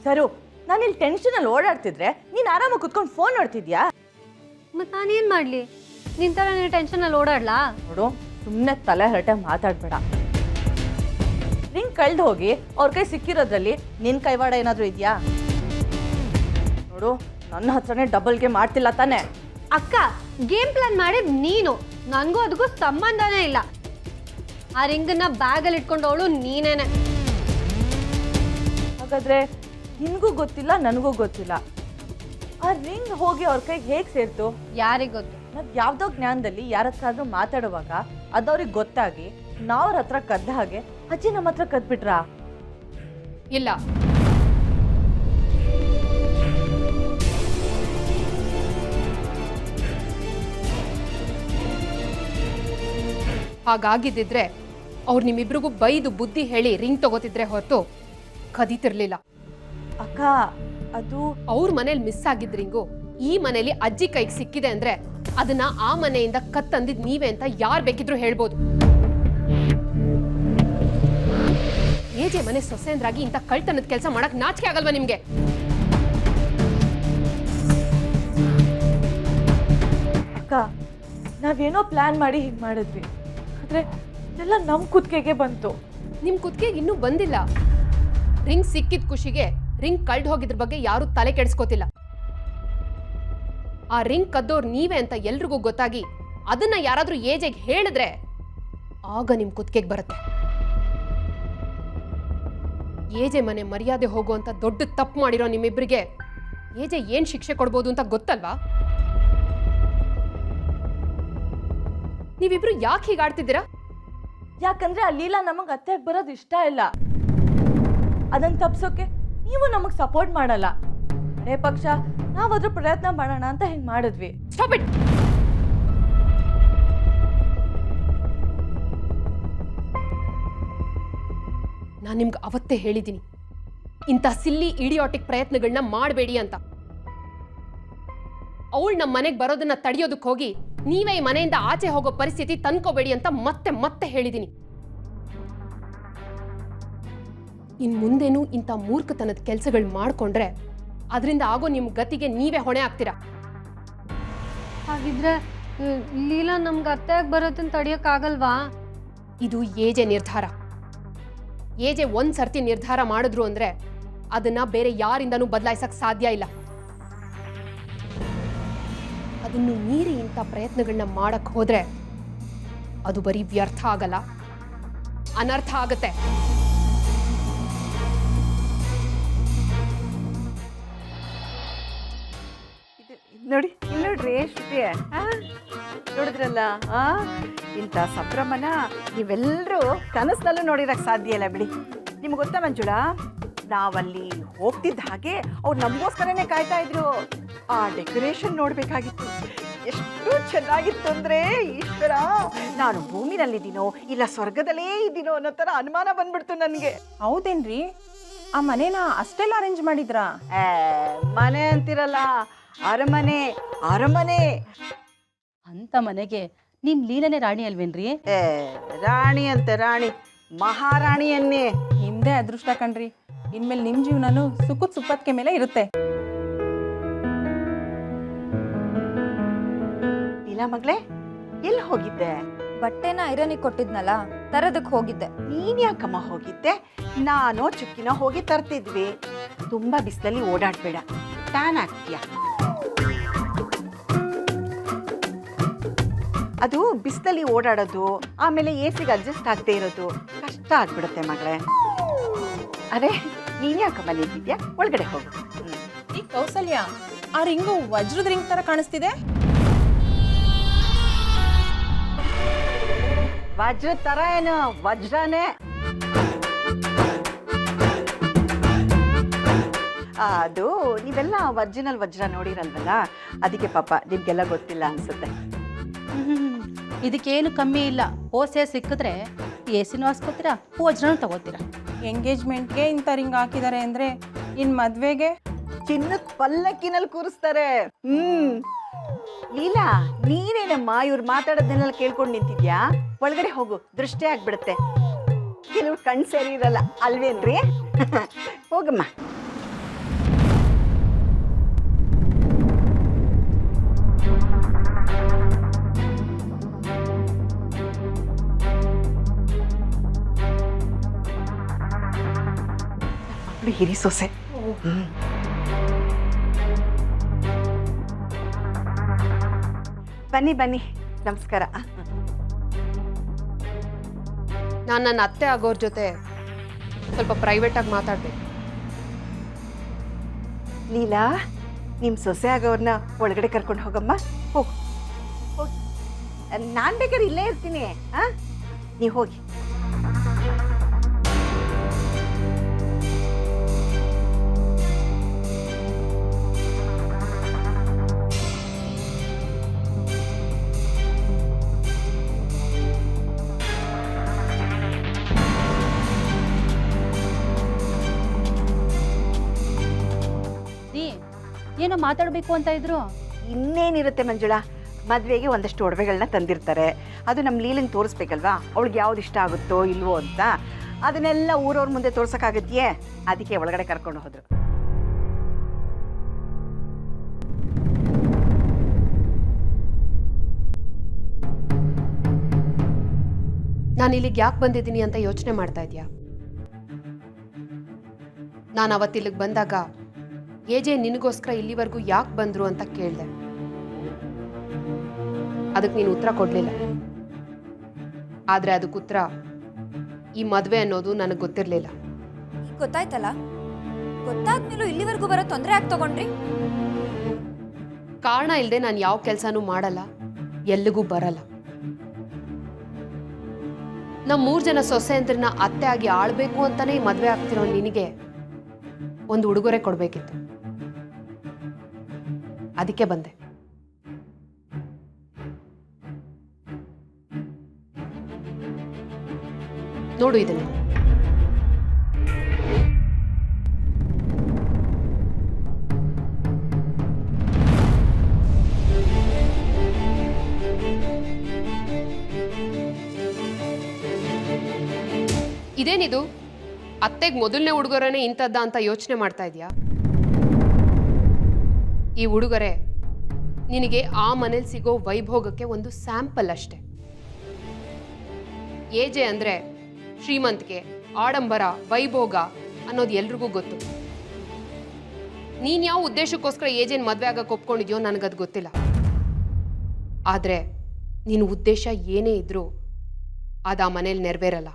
ಸರು, ನಾನು ಇಲ್ಲಿ ಟೆನ್ಷನಲ್ಲಿ ಓಡಾಡ್ತಿದ್ರೆ ನೀನು ಆರಾಮಾಗಿ ಕುತ್ಕೊಂಡು ಫೋನ್ ನೋಡ್ತಿದ್ಯಾ? ಮತ್ತು ನಾನೇನು ಮಾಡಲಿ? ನಿನ್ನ ಥರ ನೀನು ಟೆನ್ಷನಲ್ಲಿ ಓಡಾಡ್ಲಾ? ನೋಡು, ಸುಮ್ಮನೆ ತಲೆ ಹರಟೆ ಮಾತಾಡಬೇಡ. ರಿಂಗ್ ಕಳ್ದು ಹೋಗಿ ಅವ್ರ ಕೈ ಸಿಕ್ಕಿರೋದ್ರಲ್ಲಿ ನಿನ್ನ ಕೈವಾಡ ಏನಾದರೂ ಇದೆಯಾ? ನೋಡು, ನನ್ನ ಹತ್ರನೇ ಡಬಲ್ ಗೇಮ್ ಮಾಡ್ತಿಲ್ಲ ತಾನೆ? ಅಕ್ಕ, ಗೇಮ್ ಪ್ಲಾನ್ ಮಾಡಿದ್ ನೀನು, ನನಗೂ ಅದಕ್ಕೂ ಸಂಬಂಧನೇ ಇಲ್ಲ. ಆ ರಿಂಗನ್ನ ಬ್ಯಾಗಲ್ಲಿ ಇಟ್ಕೊಂಡವಳು ನೀನೇನೆ. ಹಾಗಾದ್ರೆ ನಿನಗೂ ಗೊತ್ತಿಲ್ಲ, ನನಗೂ ಗೊತ್ತಿಲ್ಲ. ಆ ರಿಂಗ್ ಹೋಗಿ ಅವ್ರ ಕೈಗೆ ಹೇಗೆ ಸೇರ್ತು? ಯಾರಿಗೆ ಗೊತ್ತು? ನಾವು ಯಾವುದೋ ಜ್ಞಾನದಲ್ಲಿ ಯಾರ ಹತ್ರ ಆದ್ರೂ ಮಾತಾಡುವಾಗ ಅದವ್ರಿಗೆ ಗೊತ್ತಾಗಿ ನಾವು ಅವ್ರ ಹತ್ರ ಕದ್ದ ಹಾಗೆ ಅಜ್ಜಿ ನಮ್ಮ ಹತ್ರ ಕದ್ಬಿಟ್ರಾ? ಇಲ್ಲ, ಹಾಗಾಗಿದ್ದಿದ್ರೆ ಅವ್ರು ನಿಮ್ಮಿಬ್ರಿಗೂ ಬೈದು ಬುದ್ಧಿ ಹೇಳಿ ರಿಂಗ್ ತಗೋತಿದ್ರೆ ಹೊರತು ಕದೀತಿರ್ಲಿಲ್ಲ. ಅಕ್ಕ, ಅದು ಅವ್ರ ಮನೇಲಿ ಮಿಸ್ ಆಗಿದ್ ರಿಂಗು ಈ ಮನೇಲಿ ಅಜ್ಜಿ ಕೈಗೆ ಸಿಕ್ಕಿದೆ ಅಂದ್ರೆ ಅದನ್ನ ಆ ಮನೆಯಿಂದ ಕತ್ತಂದಿದ್ ನೀವೇ ಅಂತ ಯಾರು ಬೇಕಿದ್ರು ಹೇಳ್ಬೋದು. ಏಜೆ ಮನೆ ಸೊಸೆಂದ್ರಾಗಿ ಇಂಥ ಕಳ್ತನದ ಕೆಲಸ ಮಾಡಕ್ ನಾಚಿಕೆ ಆಗಲ್ವಾ ನಿಮ್ಗೆ? ಅಕ್ಕ, ನಾವೇನೋ ಪ್ಲಾನ್ ಮಾಡಿ ಹೀಗೆ ಮಾಡಿದ್ವಿ, ಆದ್ರೆ ಎಲ್ಲ ನಮ್ಮ ಕುತ್ತಿಗೆಗೆ ಬಂತು. ನಿಮ್ ಕುತ್ತಿಗೆಗೆ ಇನ್ನೂ ಬಂದಿಲ್ಲ. ರಿಂಗ್ ಸಿಕ್ಕಿದ ಖುಷಿಗೆ ರಿಂಗ್ ಕಳ್ದು ಹೋಗಿದ್ರ ಬಗ್ಗೆ ಯಾರು ತಲೆ ಕೆಡಿಸ್ಕೋತಿಲ್ಲ. ಆ ರಿಂಗ್ ಕದ್ದೋರು ನೀವೇ ಅಂತ ಎಲ್ರಿಗೂ ಗೊತ್ತಾಗಿ ಅದನ್ನ ಯಾರಾದ್ರೂ ಏಜೆಗೆ ಹೇಳಿದ್ರೆ ಆಗ ನಿಮ್ ಕುತ್ತಿಗೆಗೆ ಬರುತ್ತೆ. ಏಜೆ ಮನೆ ಮರ್ಯಾದೆ ಹೋಗುವಂತ ದೊಡ್ಡ ತಪ್ಪು ಮಾಡಿರೋ ನಿಮ್ಮಿಬ್ರಿಗೆ ಏಜೆ ಏನ್ ಶಿಕ್ಷೆ ಕೊಡ್ಬೋದು ಅಂತ ಗೊತ್ತಲ್ವಾ? ನೀವಿಬ್ರು ಯಾಕೆ ಹೀಗಾಡ್ತಿದ್ದೀರಾ? ಯಾಕಂದ್ರೆ ಆ ಲೀಲಾ ನಮಗೆ ಅತ್ತೆಗೆ ಬರೋದು ಇಷ್ಟ ಇಲ್ಲ. ಅದನ್ನ ತಪ್ಸೋಕೆ ನೀವು ನಮಗೆ ಸಪೋರ್ಟ್ ಮಾಡಲ್ಲ. ಅದೇ ಪಕ್ಷ ನಾವಾದ್ರೂ ಪ್ರಯತ್ನ ಮಾಡೋಣ ಅಂತ ಹಿಂಗೆ ಮಾಡಿದ್ವಿ. Stop it. ನಾನು ನಿಮ್ಗೆ ಅವತ್ತೇ ಹೇಳಿದ್ದೀನಿ, ಇಂಥ ಸಿಲ್ಲಿ ಇಡಿಯಾಟಿಕ್ ಪ್ರಯತ್ನಗಳನ್ನ ಮಾಡಬೇಡಿ ಅಂತ. ಅವಳು ನಮ್ಮ ಮನೆಗೆ ಬರೋದನ್ನ ತಡೆಯೋದಕ್ಕೆ ಹೋಗಿ ನೀವೇ ಈ ಮನೆಯಿಂದ ಆಚೆ ಹೋಗೋ ಪರಿಸ್ಥಿತಿ ತಂದ್ಕೋಬೇಡಿ ಅಂತ ಮತ್ತೆ ಮತ್ತೆ ಹೇಳಿದ್ದೀನಿ. ಇನ್ ಮುಂದೇನು ಇಂಥ ಮೂರ್ಖತನದ ಕೆಲಸಗಳು ಮಾಡ್ಕೊಂಡ್ರೆ ಅದರಿಂದ ಆಗೋ ನಿಮ್ಮ ಗತಿಗೆ ನೀವೇ ಹೊಣೆ ಆಗ್ತೀರಾ. ಹಾಗಿದ್ರೆ ಲೀಲಾ ನಮ್ಗೆ ಅತ್ತೆಯಾಗಿ ಬರೋದನ್ನ ತಡಿಯೋಕ್ಕಾಗಲ್ವಾ? ಇದು ಏಜೆ ನಿರ್ಧಾರ. ಏಜೆ ಒಂದ್ಸರ್ತಿ ನಿರ್ಧಾರ ಮಾಡಿದ್ರು ಅಂದ್ರೆ ಅದನ್ನ ಬೇರೆ ಯಾರಿಂದನೂ ಬದಲಾಯಿಸಕ್ ಸಾಧ್ಯ ಇಲ್ಲ. ಅದನ್ನು ಮೀರಿ ಇಂಥ ಪ್ರಯತ್ನಗಳನ್ನ ಮಾಡಕ್ ಹೋದ್ರೆ ಅದು ಬರೀ ವ್ಯರ್ಥ ಆಗಲ್ಲ, ಅನರ್ಥ ಆಗತ್ತೆ. ನೋಡಿ ಇಲ್ಲಿ ನೋಡ್ರಿ ಶ್ರುತಿ, ನೋಡಿದ್ರಲ್ಲ, ಇಂಥ ಸಂಭ್ರಮನ ನೀವೆಲ್ಲರೂ ಕನಸಲ್ಲೂ ನೋಡಿರಕ್ಕೆ ಸಾಧ್ಯ ಇಲ್ಲ ಬಿಡಿ. ನಿಮ್ಗೆ ಗೊತ್ತಾ ಮಂಜುಳಾ, ನಾವಲ್ಲಿ ಹೋಗ್ತಿದ್ದ ಹಾಗೆ ಅವ್ರು ನಮಗೋಸ್ಕರನೇ ಕಾಯ್ತಾ ಇದ್ರು. ಆ ಡೆಕೋರೇಷನ್ ನೋಡಬೇಕಾಗಿತ್ತು, ಎಷ್ಟು ಚೆನ್ನಾಗಿತ್ತು ಅಂದರೆ ಈಶ್ವರ, ನಾನು ಭೂಮಿನಲ್ಲಿದ್ದೀನೋ ಇಲ್ಲ ಸ್ವರ್ಗದಲ್ಲೇ ಇದ್ದೀನೋ ಅನ್ನೋ ಥರ ಅನುಮಾನ ಬಂದ್ಬಿಡ್ತು ನನಗೆ. ಹೌದೇನ್ರಿ? ಆ ಮನೇನ ಅಷ್ಟೆಲ್ಲ ಅರೇಂಜ್ ಮಾಡಿದ್ರಾ? ಮನೆ ಅಂತಿರಲ್ಲ, ಅರಮನೆ ಅರಮನೆ. ಅಂತ ಮನೆಗೆ ನಿಮ್ ಲೀಲನೆ ರಾಣಿ ಅಲ್ವೇನ್ರಿ? ರಾಣಿ ಅಂತೆ ರಾಣಿ, ಮಹಾರಾಣಿಯನ್ನೇ. ನಿಮ್ದೇ ಅದೃಷ್ಟ ಕಣ್ರಿ, ಇನ್ಮೇಲೆ ನಿಮ್ ಜೀವನನು ಸುಖದ ಸುಪ್ಪತ್ಕೆ ಮೇಲೆ ಇರುತ್ತೆ. ಇಲ್ಲ ಮಗಳೇ, ಎಲ್ಲಿ ಹೋಗಿದ್ದೆ? ಬಟ್ಟೆನ ಐರನಿಗೆ ಕೊಟ್ಟಿದ್ನಲ್ಲ, ತರದಕ್ಕೆ ಹೋಗಿದ್ದೆ. ನೀನ್ ಯಾಕಮ್ಮ ಹೋಗಿದ್ದೆ? ನಾನು ಚುಕ್ಕಿನ ಹೋಗಿ ತರ್ತಿದ್ವಿ. ತುಂಬಾ ಬಿಸಿಲಲ್ಲಿ ಓಡಾಡ್ಬೇಡ, ಟ್ಯಾನ್ ಆಗ್ತೀಯ. ಅದು ಬಿಸಿಲಲ್ಲಿ ಓಡಾಡೋದು, ಆಮೇಲೆ ಎಸಿಗೆ ಅಡ್ಜಸ್ಟ್ ಆಗದೆ ಇರೋದು ಕಷ್ಟ ಆಗ್ಬಿಡುತ್ತೆ ಮಗಳೇ. ಅದೇ ನೀನ್ ಯಾಕಮ್ಮ ನಿಂತಿದ್ಯಾ? ಒಳಗಡೆ ಹೋಗು. ಈ ಕೌಸಲ್ಯ, ಆ ರಿಂಗು ವಜ್ರದ ರಿಂಗ್ ತರ ಕಾಣಿಸ್ತಿದೆ. ವಜ್ರ ತರ ಏನು? ವಜ್ರನೇ. ಅದು ನೀವೆಲ್ಲ ಒರಿಜಿನಲ್ ವಜ್ರ ನೋಡಿರಲ್ವಲ್ಲ, ಅದಕ್ಕೆ ಪಾಪ ನಿಮ್ಗೆಲ್ಲ ಗೊತ್ತಿಲ್ಲ ಅನ್ಸುತ್ತೆ. ಇದಕ್ಕೇನು ಕಮ್ಮಿ ಇಲ್ಲ. ಓಸೆ ಸಿಕ್ಕಿದ್ರೆ ಎಸಿನೂ ಹಾಸ್ಕೋತೀರಾ, ವಜ್ರನೂ ತಗೋತೀರಾ. ಎಂಗೇಜ್ಮೆಂಟ್ಗೆ ಇಂಥ ರಿಂಗ್ ಹಾಕಿದ್ದಾರೆ ಅಂದ್ರೆ ಇನ್ ಮದ್ವೆಗೆ ಚಿನ್ನದ ಪಲ್ಲಕ್ಕಿನಲ್ಲಿ ಕೂರಿಸ್ತಾರೆ. ಲೀಲಾ, ನೀನೇನಮ್ಮ ಇವ್ರು ಮಾತಾಡೋದನ್ನೆಲ್ಲ ಕೇಳ್ಕೊಂಡು ನಿಂತಿದ್ಯಾ? ಒಳಗಡೆ ಹೋಗು, ದೃಷ್ಟಿ ಆಗ್ಬಿಡುತ್ತೆ. ಕೆಲವ್ರು ಕಣ್ ಸೇರಿ ಇರಲ್ಲ ಅಲ್ವೇನ್ರಿ? ಹೋಗಮ್ಮ. ಅವಳು ಹಿರಿ ಸೊಸೆ. ಬನ್ನಿ ಬನ್ನಿ, ನಮಸ್ಕಾರ. ನಾನು ನನ್ನ ಅತ್ತೆ ಆಗೋರ ಜೊತೆ ಸ್ವಲ್ಪ ಪ್ರೈವೇಟಾಗಿ ಮಾತಾಡಬೇಕು. ಲೀಲಾ, ನಿಮ್ಮ ಸೊಸೆ ಆಗೋರ್ನ ಒಳಗಡೆ ಕರ್ಕೊಂಡು ಹೋಗಮ್ಮ. ಹೋಗಿ ಹೋಗಿ, ನಾನು ಬೇಕಾದ್ರೆ ಇಲ್ಲೇ ಇರ್ತೀನಿ. ನೀವು ಹೋಗಿ. ಏನೋ ಮಾತಾಡಬೇಕು ಅಂತ ಇದ್ರು. ಇನ್ನೇನಿರುತ್ತೆ ಮಂಜುಳಾ, ಮದುವೆಗೆ ಒಂದಷ್ಟು ಒಡವೆಗಳನ್ನ ತಂದಿರ್ತಾರೆ. ಅದು ನಮ್ಮ ಲೀಲಿಂಗ್ ತೋರಿಸ್ಬೇಕಲ್ವಾ, ಅವಳಿಗೆ ಯಾವ್ದು ಇಷ್ಟ ಆಗುತ್ತೋ ಇಲ್ವೋ ಅಂತ. ಅದನ್ನೆಲ್ಲ ಊರವ್ರ ಮುಂದೆ ತೋರ್ಸೋಕ್ಕಾಗತ್ತೆಯೇ, ಅದಕ್ಕೆ ಒಳಗಡೆ ಕರ್ಕೊಂಡು ಹೋದ್ರು. ನಾನು ಇಲ್ಲಿಗೆ ಯಾಕೆ ಬಂದಿದ್ದೀನಿ ಅಂತ ಯೋಚನೆ ಮಾಡ್ತಾ ಇದೆಯಾ? ನಾನು ಅವತ್ತಿಲ್ಲಿಗೆ ಬಂದಾಗ ಏಜೆ ನಿನಗೋಸ್ಕರ ಇಲ್ಲಿವರೆಗೂ ಯಾಕೆ ಬಂದ್ರು ಅಂತ ಕೇಳಿದೆ. ಅದಕ್ಕೆ ನೀನು ಉತ್ತರ ಕೊಡ್ಲಿಲ್ಲ. ಆದ್ರೆ ಅದಕ್ಕೆ ಉತ್ತರ ಈ ಮದುವೆ ಅನ್ನೋದು ನನಗೆ ಗೊತ್ತಿರಲಿಲ್ಲ. ಗೊತ್ತಾಯ್ತಲ್ಲ, ಗೊತ್ತಾದ್ಮೇಲೂ ಇಲ್ಲಿವರೆಗೂ ಬರೋ ತೊಂದರೆ ಯಾಕೆ ತಗೊಂಡ್ರಿ? ಕಾರಣ ಇಲ್ಲದೆ ನಾನು ಯಾವ ಕೆಲಸನೂ ಮಾಡಲ್ಲ, ಎಲ್ಲಿಗೂ ಬರಲ್ಲ. ನಮ್ಮ 3 ಜನ ಸೊಸೆಯಂದ್ರನ್ನ ಅತ್ತೆ ಆಗಿ ಆಳ್ಬೇಕು ಅಂತಾನೆ ಈ ಮದುವೆ ಆಗ್ತಿರೋ ನಿನಗೆ ಒಂದು ಉಡುಗೊರೆ ಕೊಡಬೇಕಿತ್ತು. ಅದಕ್ಕೆ ಬಂದೆ. ನೋಡು ಇದನ್ನ. ಇದೇನಿದು? ಅತ್ತೆಗೆ ಮೊದಲನೇ ಉಡುಗೊರೆನೇ ಇಂಥದ್ದ ಅಂತ ಯೋಚನೆ ಮಾಡ್ತಾ ಇದೀಯಾ? ಈ ಉಡುಗೊರೆ ನಿನಗೆ ಆ ಮನೇಲಿ ಸಿಗೋ ವೈಭೋಗಕ್ಕೆ ಒಂದು ಸ್ಯಾಂಪಲ್ ಅಷ್ಟೆ. ಏಜೆ ಅಂದ್ರೆ ಶ್ರೀಮಂತಿಕೆ, ಆಡಂಬರ, ವೈಭೋಗ ಅನ್ನೋದು ಎಲ್ರಿಗೂ ಗೊತ್ತು. ನೀನ್ ಯಾವ ಉದ್ದೇಶಕ್ಕೋಸ್ಕರ ಏಜೆನ್ ಮದ್ವೆ ಆಗಕ್ಕೆ ಒಪ್ಕೊಂಡಿದ್ಯೋ ನನಗದು ಗೊತ್ತಿಲ್ಲ. ಆದ್ರೆ ನಿನ್ನ ಉದ್ದೇಶ ಏನೇ ಇದ್ರೂ ಅದು ಆ ಮನೇಲಿ ನೆರವೇರಲ್ಲ.